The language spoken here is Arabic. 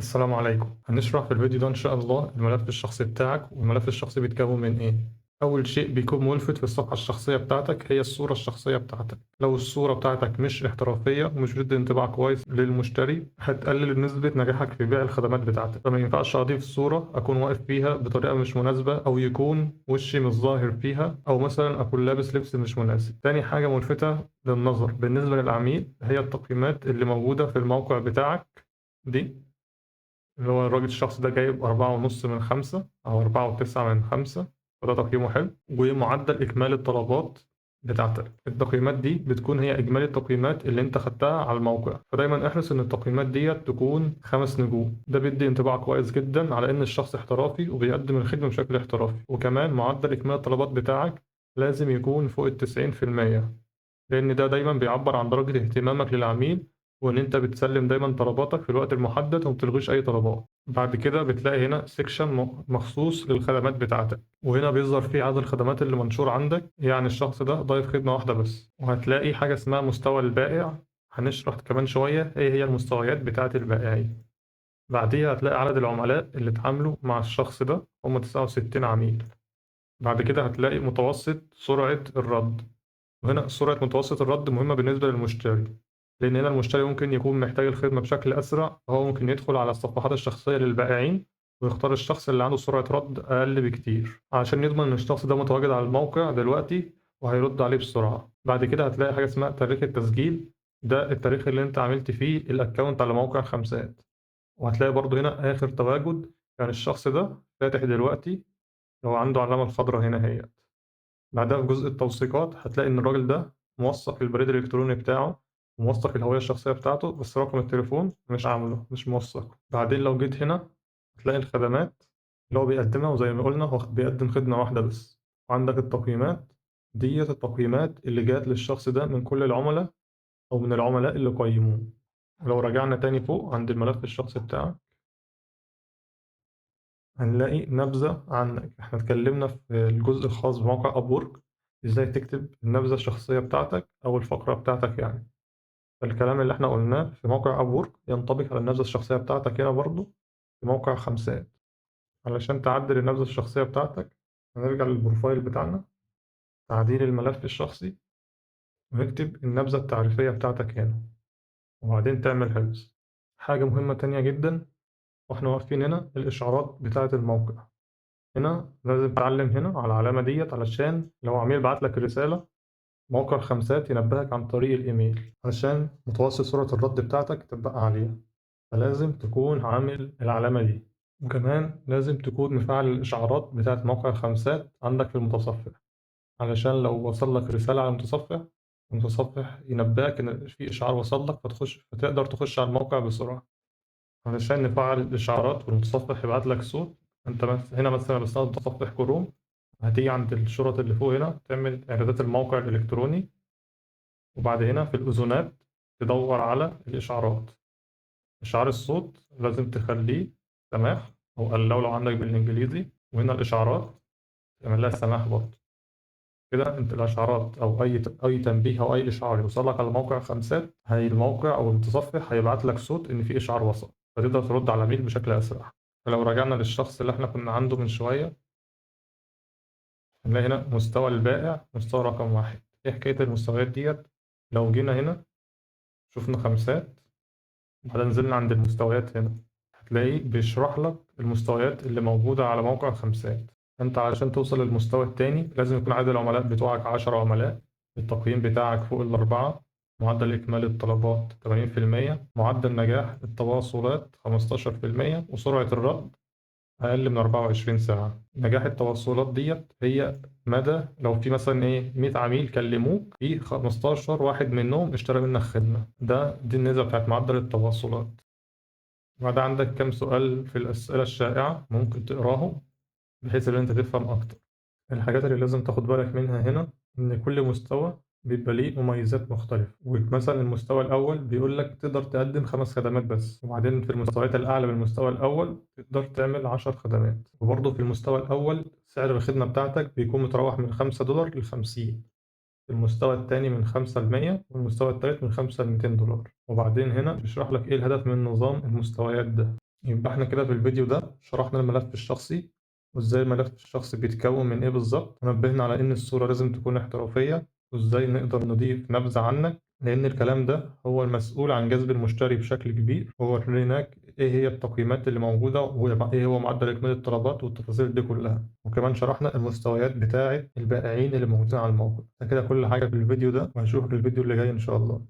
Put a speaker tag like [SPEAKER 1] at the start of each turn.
[SPEAKER 1] السلام عليكم. هنشرح في الفيديو ده إن شاء الله الملف الشخصي بتاعك، والملف الشخصي بيتكون من إيه؟ أول شيء بيكون ملفت في الصفحة الشخصية بتاعتك هي الصورة الشخصية بتاعتك. لو الصورة بتاعتك مش احترافية ومش بتدي انطباع كويس للمشتري هتقلل نسبة نجاحك في بيع الخدمات بتاعتك، فما ينفعش أضيف صورة أكون واقف فيها بطريقة مش مناسبة أو يكون وشي مش ظاهر فيها أو مثلا أكون لابس لبس مش مناسب. تاني حاجة ملفتة للنظر بالنسبة للعميل هي التقييمات اللي موجودة في الموقع بتاعك دي، اللي هو الراجل الشخص ده جايب 4.5 من 5 أو 4.9 من 5، فده تقييمه حلو. ومعدل إجمالي الطلبات بتاعتك، التقييمات دي بتكون هي إجمالي التقييمات اللي أنت خدتها على الموقع، فدايما احرص إن التقييمات ديت تكون 5 نجوم. ده بيدي انطباع كويس جدا على إن الشخص احترافي وبيقدم الخدمة بشكل احترافي. وكمان معدل إجمالي الطلبات بتاعك لازم يكون فوق 90%، لأن ده دايما بيعبر عن درجة اهتمامك للعميل، وإن أنت بتسلم دايما طلباتك في الوقت المحدد ومبتلغيش أي طلبات. بعد كده بتلاقي هنا سيكشن مخصوص للخدمات بتاعتك، وهنا بيظهر فيه عدد الخدمات اللي منشور عندك، يعني الشخص ده ضايف خدمة واحدة بس. وهتلاقي حاجة اسمها مستوى البائع، هنشرح كمان شوية إيه هي المستويات بتاعة البائعين. بعديها هتلاقي عدد العملاء اللي اتعاملوا مع الشخص ده هم 69 عميل. بعد كده هتلاقي متوسط سرعة الرد، وهنا سرعة متوسط الرد مهمة بالنسبة للمشتري، لأن هنا المشتري ممكن يكون محتاج الخدمة بشكل أسرع، فهو ممكن يدخل على الصفحات الشخصية للبائعين ويختار الشخص اللي عنده سرعة رد أقل بكتير عشان يضمن إن الشخص ده متواجد على الموقع دلوقتي وهيرد عليه بسرعة. بعد كده هتلاقي حاجة اسمها تاريخ التسجيل، ده التاريخ اللي أنت عملت فيه الأكونت على موقع خمسات. وهتلاقي برضو هنا آخر تواجد، يعني الشخص ده فاتح دلوقتي لو عنده علامة الخضراء هنا هي. بعدها في جزء التوثيقات هتلاقي إن الراجل ده موثق البريد الإلكتروني بتاعه وموثق الهوية الشخصية بتاعته، بس رقم التليفون مش عامله، مش موثق. بعدين لو جيت هنا هتلاقي الخدمات اللي هو بيقدمها، وزي ما قلنا هو بيقدم خدمة واحدة بس. وعندك التقييمات، ديت التقييمات اللي جات للشخص ده من كل العملاء أو من العملاء اللي قيموه. ولو رجعنا تاني فوق عند الملف الشخصي بتاعك هنلاقي نبذة عنك. احنا اتكلمنا في الجزء الخاص بموقع أبورك ازاي تكتب النبذة الشخصية بتاعتك أو الفقرة بتاعتك يعني. فالكلام اللي احنا قلناه في موقع أبورك ينطبق على النبذة الشخصية بتاعتك هنا برضو في موقع خمسات. علشان تعدل النبذة الشخصية بتاعتك هنرجع للبروفايل بتاعنا، تعديل الملف الشخصي، ونكتب النبذة التعريفية بتاعتك هنا، وبعدين تعمل حفظ. حاجة مهمة تانية جدا واحنا واقفين هنا الإشعارات بتاعة الموقع. هنا لازم تعلم هنا على العلامة ديت علشان لو عميل بعت لك رسالة موقع خمسات ينبهك عن طريق الإيميل علشان متوسط سرعة الرد بتاعتك تبقى عالية، فلازم تكون عامل العلامة دي. وكمان لازم تكون مفعل الإشعارات بتاعت موقع خمسات عندك في المتصفح، علشان لو وصل لك رسالة على المتصفح ينبهك إن في إشعار وصل لك فتقدر تخش على الموقع بسرعة. علشان نفعل الإشعارات والمتصفح يبعت لك صوت، أنت هنا مثلا بستخدم متصفح كروم، هتيجي عند الشرط اللي فوق هنا تعمل إعدادات الموقع الإلكتروني، وبعد هنا في الأذونات تدور على الإشعارات. إشعار الصوت لازم تخليه سماح أو قلله لو عندك بالإنجليزي، وهنا الإشعارات تعمل لها سماح برضه. كده أنت الإشعارات أو أي تنبيه أو أي إشعار يوصلك على موقع خمسات، هي الموقع أو المتصفح هيبعت لك صوت إن في إشعار وصل، فتقدر ترد على العميل بشكل أسرع. فلو رجعنا للشخص اللي إحنا كنا عنده من شوية هنلاقي هنا مستوى البائع مستوى رقم واحد. إيه حكاية المستويات ديت؟ لو جينا هنا شفنا خمسات وبعدين نزلنا عند المستويات هنا هتلاقي بيشرح لك المستويات اللي موجودة على موقع خمسات. أنت علشان توصل للمستوى التاني لازم يكون عدد العملاء بتوعك 10 عملاء، التقييم بتاعك فوق الأربعة، معدل إكمال الطلبات 80%، معدل نجاح التواصلات 15%، وسرعة الرد أقل من 24 ساعة. نجاح التوصلات ديت هي مدى لو في مثلا 100 عميل كلموك في 15 واحد منهم اشترى منك خدمة، دي النسبة بتاعت معدل التواصلات. وبعد عندك كام سؤال في الأسئلة الشائعة ممكن تقراهم بحيث إن أنت تفهم أكتر. الحاجات اللي لازم تاخد بالك منها هنا إن كل مستوى بيبقى ليه مميزات مختلفة. ومثلا المستوى الأول بيقول لك تقدر تقدم 5 خدمات بس، وبعدين في المستويات الأعلى من المستوى الأول تقدر تعمل 10 خدمات. وبرضه في المستوى الأول سعر الخدمة بتاعتك بيكون متراوح من $5 ل50، المستوى التاني من 5 ل100، والمستوى التالت من 5 ل200 دولار. وبعدين هنا بيشرح لك إيه الهدف من نظام المستويات ده. يبقى احنا كده في الفيديو ده شرحنا الملف الشخصي وازاي الملف الشخصي بيتكون من ايه بالظبط، ونبهنا على ان الصورة لازم تكون احترافية، وازاي نقدر نضيف نبذة عنك، لان الكلام ده هو المسؤول عن جذب المشتري بشكل كبير. هو هناك ايه هي التقييمات اللي موجودة، وايه هو معدل اكمال الطلبات والتفاصيل دي كلها، وكمان شرحنا المستويات بتاعة البائعين اللي موجودين على الموقع. ده كده كل حاجة في الفيديو ده، وهنشوفك الفيديو اللي جاي ان شاء الله.